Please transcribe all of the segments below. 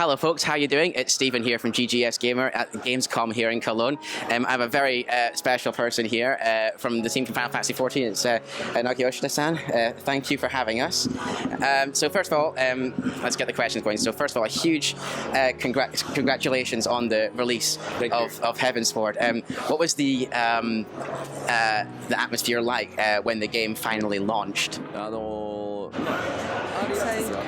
Hello folks, how are you doing? It's Stephen here from GGS Gamer at Gamescom here in Cologne. I have a very special person here from the team from Final Fantasy XIV. It's Naoki Yoshida-san. Thank you for having us. So first of all, let's get the questions going. So first of all, a huge congratulations on the release of Heavensward. What was the atmosphere like when the game finally launched?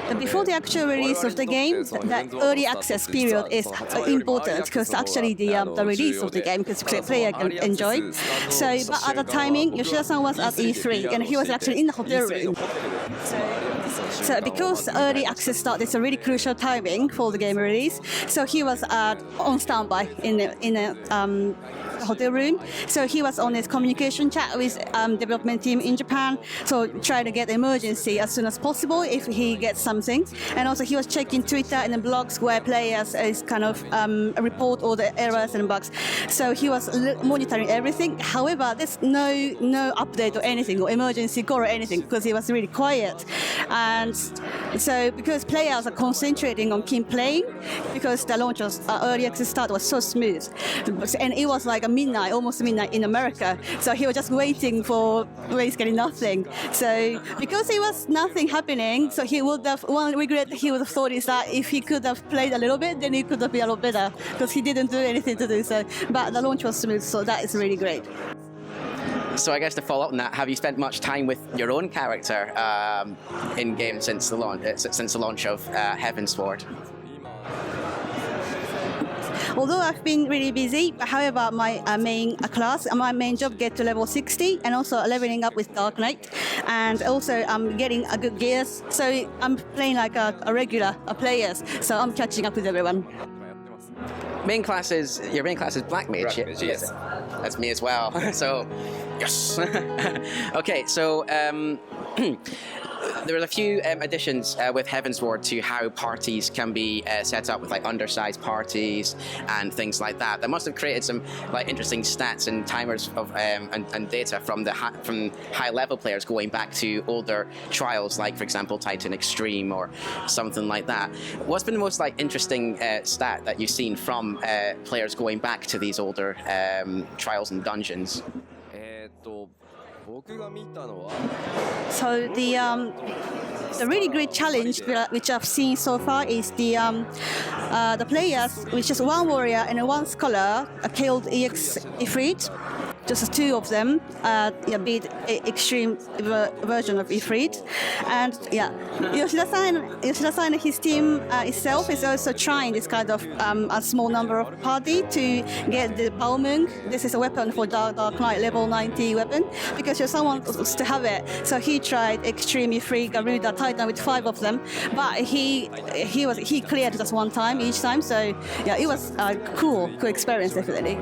So before the actual release of the game, the early access period is important because actually the release of the game because player can enjoy. So but at the timing, Yoshida-san was at E3 and he was actually in the hotel room. So because early access start is a really crucial timing for the game release, so he was on standby in a hotel room. So he was on his communication chat with development team in Japan. So try to get emergency as soon as possible if he gets something. And also he was checking Twitter and the blogs where players is kind of report all the errors and bugs. So he was monitoring everything. However, there's no update or anything or emergency call or anything because he was really quiet. And so because players are concentrating on keep playing because the launch was early access start was so smooth. And it was like midnight, almost midnight in America. So he was just waiting for basically nothing. So because there was nothing happening, so he would have, one regret he would have thought is that if he could have played a little bit, then he could have been a lot better because he didn't do anything to do so. But the launch was smooth, so that is really great. So I guess to follow up on that, have you spent much time with your own character in game since the launch of Heavensward? Although I've been really busy, however, my main job get to level 60 and also leveling up with Dark Knight. And also I'm getting a good gears. So I'm playing like a regular players. So I'm catching up with everyone. Your main class is Black Mage, yes. That's me as well. So, yes. Okay, so there are a few additions with Heavensward to how parties can be set up with like undersized parties and things like that. That must have created some like interesting stats and timers of and data from high level players going back to older trials, like for example Titan Extreme or something like that. What's been the most like interesting stat that you've seen from players going back to these older trials and dungeons? So the really great challenge which I've seen so far is the players, which is one warrior and one scholar, killed EX Ifrit. Just two of them beat extreme version of Ifrit. And yeah, Yoshida-san and his team itself is also trying this kind of a small number of party to get the Baomung. This is a weapon for Dark Knight level 90 weapon because someone wants to have it. So he tried extreme Ifrit, Garuda, Titan with 5 of them, but he cleared just one time each time. So yeah, it was a cool experience definitely.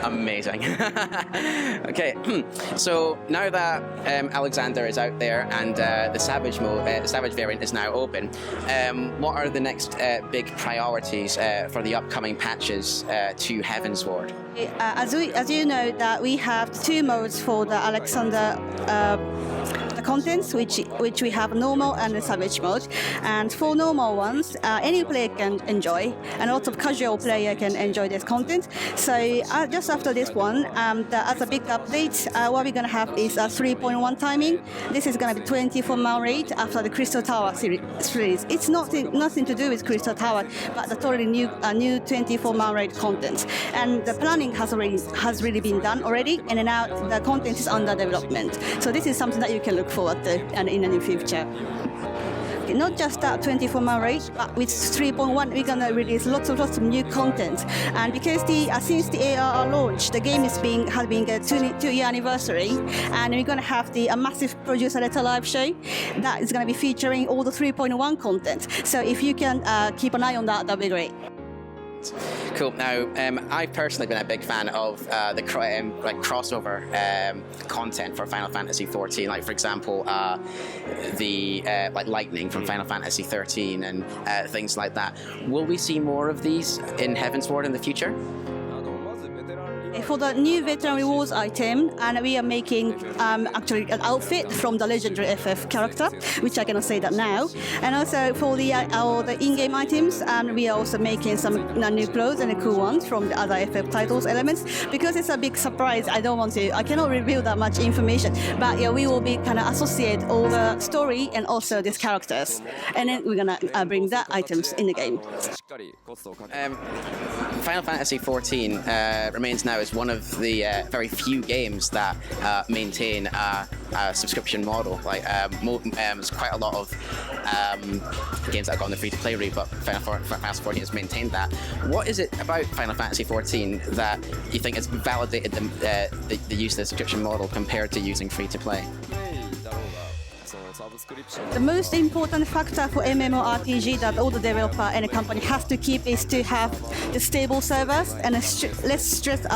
Amazing. Okay, so now that Alexander is out there and the Savage variant is now open, what are the next big priorities for the upcoming patches to Heavensward? As you know, that we have 2 modes for the Alexander contents, which we have normal and the savage mode. And for normal ones, any player can enjoy, and also casual player can enjoy this content. So just after this one, as a big update, what we're going to have is a 3.1 timing. This is going to be 24 mile rate after the Crystal Tower series. It's nothing to do with Crystal Tower, but the totally new 24 mile rate content. And the planning has really been done already, and now the content is under development. So this is something that you can look forward to and in the near future. Not just that 24 mile rate, but with 3.1 we're gonna release lots of new content. And because since the ARR launch, the game has been a 2-year anniversary, and we're gonna have a massive producer letter live show that is gonna be featuring all the 3.1 content. So if you can keep an eye on that, that'd be great. Cool. Now, I've personally been a big fan of the crossover content for Final Fantasy XIV. Like, for example, the lightning from Final Fantasy XIII and things like that. Will we see more of these in Heavensward in the future? for the new veteran rewards item, and we are making actually an outfit from the legendary FF character, which I cannot say that now. And also for the in-game items, and we are also making some new clothes and cool ones from the other FF titles elements. Because it's a big surprise, I cannot reveal that much information. But yeah, we will be kind of associate all the story and also these characters, and then we're gonna bring that items in the game. Final Fantasy XIV remains now as one of the very few games that maintain a subscription model. Like there's quite a lot of games that have gone the free-to-play route, but Final Fantasy XIV has maintained that. What is it about Final Fantasy XIV that you think has validated the use of the subscription model compared to using free-to-play? The most important factor for MMORPG that all the developer and the company has to keep is to have the stable servers and less stress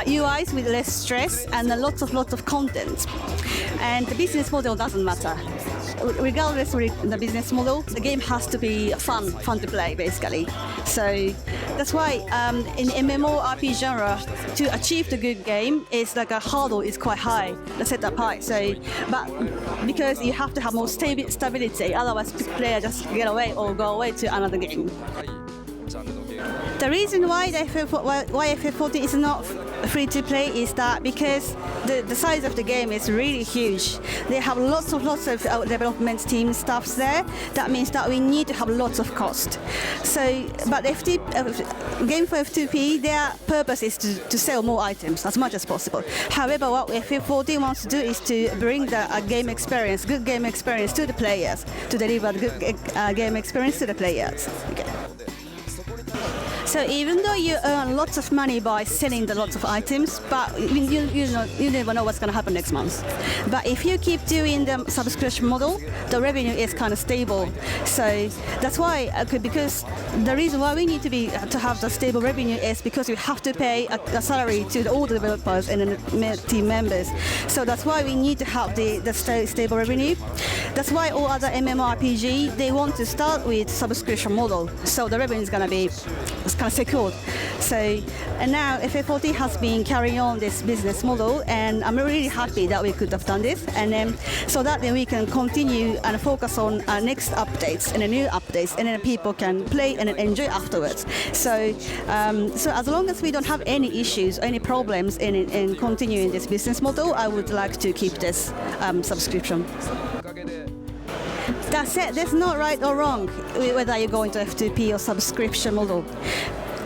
UIs with less stress and lots of content. And the business model doesn't matter. Regardless of the business model, the game has to be fun to play, basically. So that's why in MMORPG genre, to achieve the good game, is like a hurdle is quite high, the setup high. So, but because you have to have more stability, otherwise player just get away or go away to another game. The reason why FF14 is not free to play is that because the size of the game is really huge. They have lots of development team staffs there. That means that we need to have lots of cost. So, but game for F2P, their purpose is to sell more items as much as possible. However, what FF14 wants to do is to bring the good game experience to the players, to deliver the good game experience to the players. Okay. So even though you earn lots of money by selling the lots of items, but you never know what's going to happen next month. But if you keep doing the subscription model, the revenue is kind of stable. So that's why, because the reason why we need to have the stable revenue is because we have to pay a salary to all the developers and the team members. So that's why we need to have the stable revenue. That's why all other MMORPG, they want to start with subscription model. So the revenue is going to be kind of secured. So, and now FF14 has been carrying on this business model, and I'm really happy that we could have done this, and then so that then we can continue and focus on our next updates and the new updates, and then people can play and enjoy afterwards. So, so as long as we don't have any issues, any problems in continuing this business model, I would like to keep this subscription. That's it. There's no right or wrong whether you go into F2P or subscription model.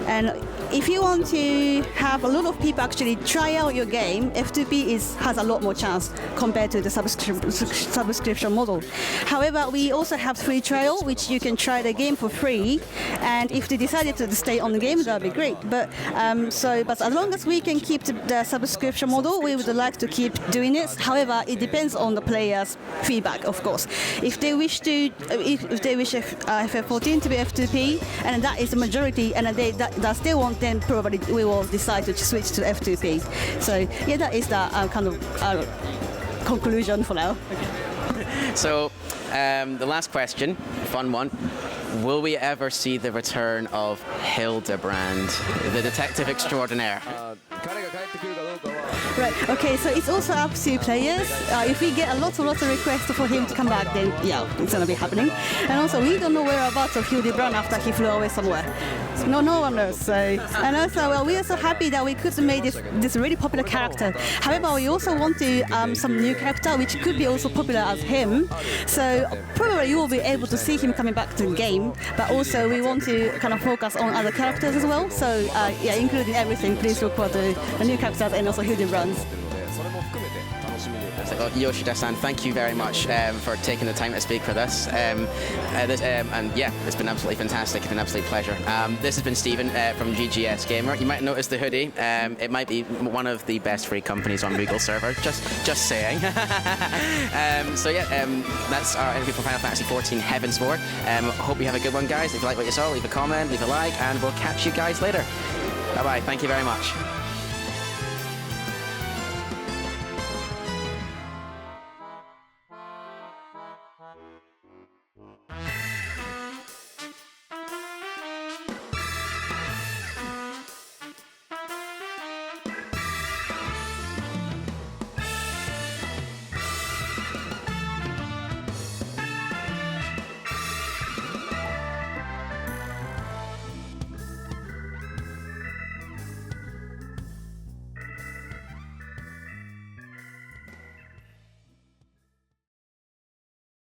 And if you want to have a lot of people actually try out your game, F2P has a lot more chance compared to the subscription model. However, we also have free trial, which you can try the game for free, and if they decided to stay on the game, that would be great. But but as long as we can keep the subscription model, we would like to keep doing it. However, it depends on the players' feedback, of course. If they wish FF14 to be F2P, and that is the majority, and they still want, then probably we will decide to switch to F2P. So yeah, that is the kind of conclusion for now. So the last question, fun one. Will we ever see the return of Hildebrand, the detective extraordinaire? Right, okay, so it's also up to players. If we get a lot of requests for him to come back, then yeah, it's going to be happening. And also, we don't know whereabouts of Hildebrand after he flew away somewhere. No one knows. So, and also, well, we are so happy that we could make this really popular character. However, we also want to some new character which could be also popular as him. So probably you will be able to see him coming back to the game. But also, we want to kind of focus on other characters as well. So yeah, including everything. Please look for the new characters and also Hildebrand. Yoshida-san, thank you very much for taking the time to speak for this. And yeah, it's been absolutely fantastic. It's been an absolute pleasure. This has been Stephen from GGS Gamer. You might notice the hoodie. It might be one of the best free companies on Google server. Just saying. So yeah, that's our interview for Final Fantasy XIV Heavensward. Hope you have a good one, guys. If you like what you saw, leave a comment, leave a like, and we'll catch you guys later. Bye-bye. Thank you very much.